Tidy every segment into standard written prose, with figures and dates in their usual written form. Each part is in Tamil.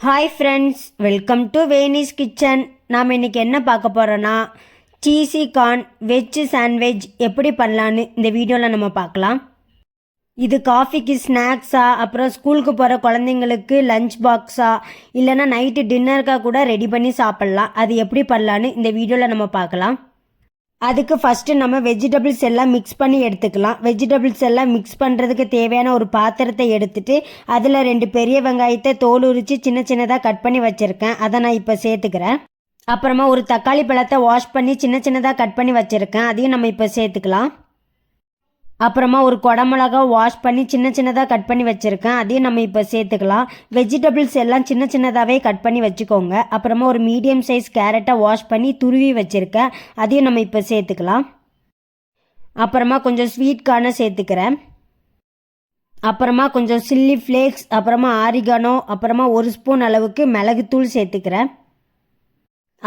ஹாய் ஃப்ரெண்ட்ஸ், வெல்கம் டு வேனிஸ் கிச்சன். நாம் இன்றைக்கி என்ன பார்க்க போகிறோன்னா சீஸி கார்ன் வெஜ் சாண்ட்விச் எப்படி பண்ணலான்னு இந்த வீடியோவில் நம்ம பார்க்கலாம். இது காஃபிக்கு ஸ்நாக்ஸா, அப்புறம் ஸ்கூலுக்கு போகிற குழந்தைங்களுக்கு லஞ்ச் பாக்ஸா, இல்லைனா நைட்டு டின்னருக்காக கூட ரெடி பண்ணி சாப்பிட்லாம். அது எப்படி பண்ணலான்னு இந்த வீடியோவில் நம்ம பார்க்கலாம். அதுக்கு ஃபஸ்ட்டு நம்ம வெஜிடபிள்ஸ் எல்லாம் மிக்ஸ் பண்ணி எடுத்துக்கலாம். வெஜிடபிள்ஸ் எல்லாம் மிக்ஸ் பண்ணுறதுக்கு தேவையான ஒரு பாத்திரத்தை எடுத்துகிட்டு அதில் 2 பெரிய வெங்காயத்தை தோல் உரித்து சின்ன சின்னதாக கட் பண்ணி வச்சுருக்கேன். அதை நான் இப்போ சேர்த்துக்கிறேன். அப்புறமா ஒரு தக்காளி பழத்தை வாஷ் பண்ணி சின்ன சின்னதாக கட் பண்ணி வச்சுருக்கேன். அதையும் நம்ம இப்போ சேர்த்துக்கலாம். அப்புறமா ஒரு குடமிளகா வாஷ் பண்ணி சின்ன சின்னதாக கட் பண்ணி வச்சுருக்கேன். அதையும் நம்ம இப்போ சேர்த்துக்கலாம். வெஜிடபிள்ஸ் எல்லாம் சின்ன சின்னதாகவே கட் பண்ணி வச்சுக்கோங்க. அப்புறமா ஒரு மீடியம் சைஸ் கேரட்டை வாஷ் பண்ணி துருவி வச்சுருக்கேன். அதையும் நம்ம இப்போ சேர்த்துக்கலாம். அப்புறமா கொஞ்சம் ஸ்வீட் கார்னை சேர்த்துக்கிறேன். அப்புறமா கொஞ்சம் சில்லி ஃப்ளேக்ஸ், அப்புறமா ஆரிகானோ, அப்புறமா 1 ஸ்பூன் அளவுக்கு மிளகுத்தூள் சேர்த்துக்கிறேன்.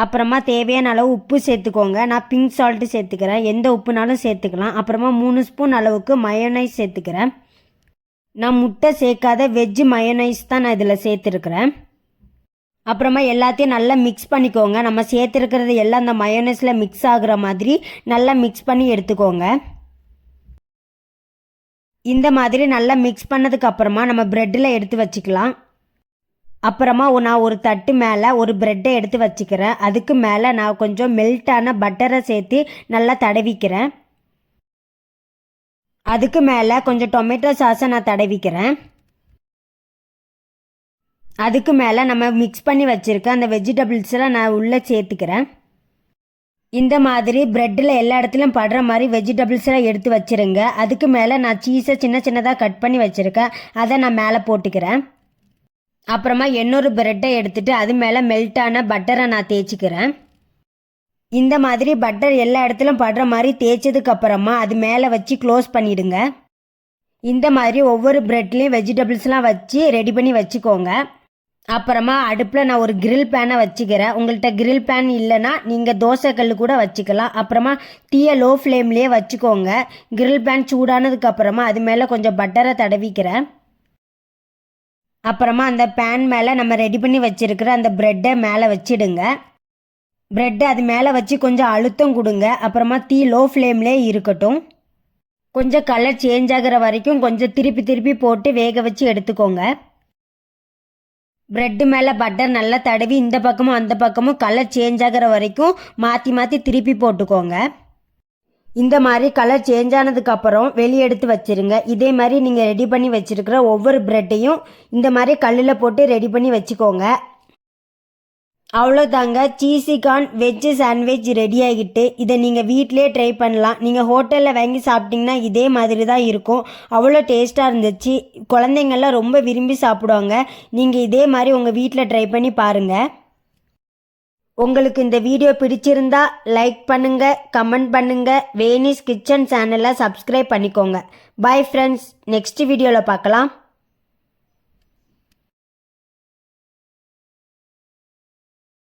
அப்புறமா தேவையான அளவு உப்பு சேர்த்துக்கோங்க. நான் பிங்க் சால்ட்டு சேர்த்துக்கிறேன். எந்த உப்புனாலும் சேர்த்துக்கலாம். அப்புறமா 3 ஸ்பூன் அளவுக்கு மயோனைஸ் சேர்த்துக்கிறேன். நான் முட்டை சேர்க்காத வெஜ்ஜு மயோனைஸ் தான் நான் இதில் சேர்த்துருக்கிறேன். அப்புறமா எல்லாத்தையும் நல்லா மிக்ஸ் பண்ணிக்கோங்க. நம்ம சேர்த்துருக்கிறது எல்லாம் அந்த மயோனைஸில் மிக்ஸ் ஆகுற மாதிரி நல்லா மிக்ஸ் பண்ணி எடுத்துக்கோங்க. இந்த மாதிரி நல்லா மிக்ஸ் பண்ணதுக்கு அப்புறமா நம்ம ப்ரெட்டில் எடுத்து வச்சுக்கலாம். அப்புறமா நான் ஒரு தட்டு மேலே ஒரு ப்ரெட்டை எடுத்து வச்சுக்கிறேன். அதுக்கு மேலே நான் கொஞ்சம் மெல்ட்டான பட்டரை சேர்த்து நல்லா தடவிக்கிறேன். அதுக்கு மேலே கொஞ்சம் டொமேட்டோ சாஸை நான் தடவிக்கிறேன். அதுக்கு மேலே நம்ம மிக்ஸ் பண்ணி வச்சுருக்க அந்த வெஜிடபிள்ஸ்லாம் நான் உள்ளே சேர்த்துக்கிறேன். இந்த மாதிரி ப்ரெட்டில் எல்லா இடத்துலையும் படுற மாதிரி வெஜிடபிள்ஸ்லாம் எடுத்து வச்சுருங்க. அதுக்கு மேலே நான் சீஸை சின்ன சின்னதாக கட் பண்ணி வச்சுருக்கேன். அதை நான் மேலே போட்டுக்கிறேன். அப்புறமா இன்னொரு ப்ரெட்டை எடுத்துகிட்டு அது மேலே மெல்ட்டான பட்டரை நான் தேய்ச்சிக்கிறேன். இந்த மாதிரி பட்டர் எல்லா இடத்துலையும் படுற மாதிரி தேய்ச்சதுக்கப்புறமா அது மேலே வச்சு க்ளோஸ் பண்ணிவிடுங்க. இந்த மாதிரி ஒவ்வொரு ப்ரெட்லேயும் வெஜிடபிள்ஸ்லாம் வச்சு ரெடி பண்ணி வச்சுக்கோங்க. அப்புறமா அடுப்பில் நான் ஒரு கிரில் பேனை வச்சுக்கிறேன். உங்கள்கிட்ட கிரில் பேன் இல்லைன்னா நீங்கள் தோசைக்கல் கூட வச்சுக்கலாம். அப்புறமா தீயை லோ ஃப்ளேம்லேயே வச்சுக்கோங்க. கிரில் பேன் சூடானதுக்கப்புறமா அது மேலே கொஞ்சம் பட்டரை தடவிக்கிறேன். அப்புறமா அந்த பேன் மேலே நம்ம ரெடி பண்ணி வச்சுருக்கிற அந்த ப்ரெட்டை மேலே வச்சிடுங்க. ப்ரெட்டை அது மேலே வச்சு கொஞ்சம் அழுத்தம் கொடுங்க. அப்புறமா தீ லோ ஃப்ளேம்லேயே இருக்கட்டும். கொஞ்சம் கலர் சேஞ்ச் ஆகிற வரைக்கும் கொஞ்சம் திருப்பி திருப்பி போட்டு வேக வச்சு எடுத்துக்கோங்க. ப்ரெட்டு மேலே பட்டர் நல்லா தடவி இந்த பக்கமும் அந்த பக்கமும் கலர் சேஞ்ச் ஆகிற வரைக்கும் மாற்றி மாற்றி திருப்பி போட்டுக்கோங்க. இந்த மாதிரி கலர் சேஞ்ச் ஆனதுக்கப்புறம் வெளியே எடுத்து வச்சுருங்க. இதே மாதிரி நீங்கள் ரெடி பண்ணி வச்சுருக்கிற ஒவ்வொரு ப்ரெட்டையும் இந்த மாதிரி கல்லில் போட்டு ரெடி பண்ணி வச்சுக்கோங்க. அவ்வளோதாங்க, cheesy corn veg sandwich ready ஆகிட்டு. இதை நீங்கள் வீட்டிலே ட்ரை பண்ணலாம். நீங்கள் ஹோட்டலில் வாங்கி சாப்பிட்டிங்கன்னா இதே மாதிரி தான் இருக்கும். அவ்வளோ டேஸ்ட்டாக இருந்துச்சு. குழந்தைங்கள்லாம் ரொம்ப விரும்பி சாப்பிடுவாங்க. நீங்கள் இதே மாதிரி உங்கள் வீட்டில் ட்ரை பண்ணி பாருங்கள். உங்களுக்கு இந்த வீடியோ பிடிச்சிருந்தா லைக் பண்ணுங்கள், கமெண்ட் பண்ணுங்கள். வேனிஸ் கிச்சன் சேனலை சப்ஸ்கிரைப் பண்ணிக்கோங்க. பாய் ஃப்ரெண்ட்ஸ், நெக்ஸ்ட் வீடியோவில் பார்க்கலாம்.